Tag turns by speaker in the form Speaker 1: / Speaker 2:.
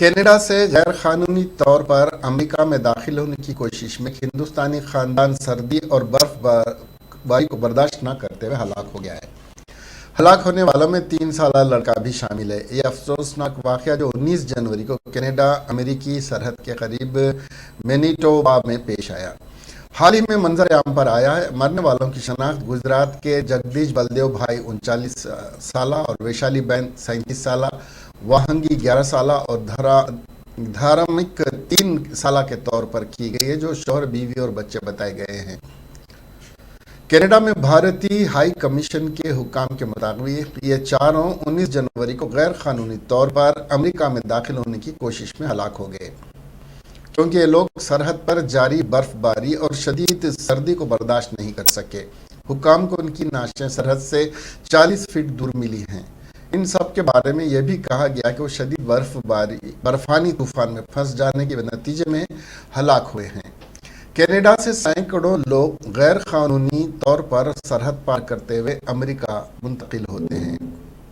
Speaker 1: Canada سے غیر قانونی طور پر امریکہ میں داخل ہونے کی کوشش میں ایک ہندوستانی خاندان سردی اور برف باری کو برداشت نہ کرتے ہوئے ہلاک ہو گیا ہے۔ ہلاک ہونے والوں میں 3 سالہ لڑکا بھی شامل ہے۔ یہ افسوسناک واقعہ جو 19 جنوری کو کینیڈا امریکی سرحد کے قریب مینیٹوبا میں پیش آیا، حال ہی میں منظر عام پر آیا ہے۔ مرنے والوں کی شناخت گجرات کے جگدیش بلدیو بھائی 39 سالہ اور ویشالی بین 37 سالہ، واہنگی 11 سالہ اور دھارمک 3 سالہ کے طور پر کی گئی ہے، جو شوہر، بیوی اور بچے بتائے گئے ہیں۔ کینیڈا میں بھارتی ہائی کمیشن کے حکام کے مطابق یہ چاروں 19 جنوری کو غیر قانونی طور پر امریکہ میں داخل ہونے کی کوشش میں ہلاک ہو گئے، کیونکہ یہ لوگ سرحد پر جاری برف باری اور شدید سردی کو برداشت نہیں کر سکے۔ حکام کو ان کی نعشیں سرحد سے 40 فٹ دور ملی ہیں۔ ان سب کے بارے میں یہ بھی کہا گیا کہ وہ شدید برفانی طوفان میں پھنس جانے کے نتیجے میں ہلاک ہوئے ہیں۔ کینیڈا سے سینکڑوں لوگ غیر قانونی طور پر سرحد پار کرتے ہوئے امریکہ منتقل ہوتے ہیں۔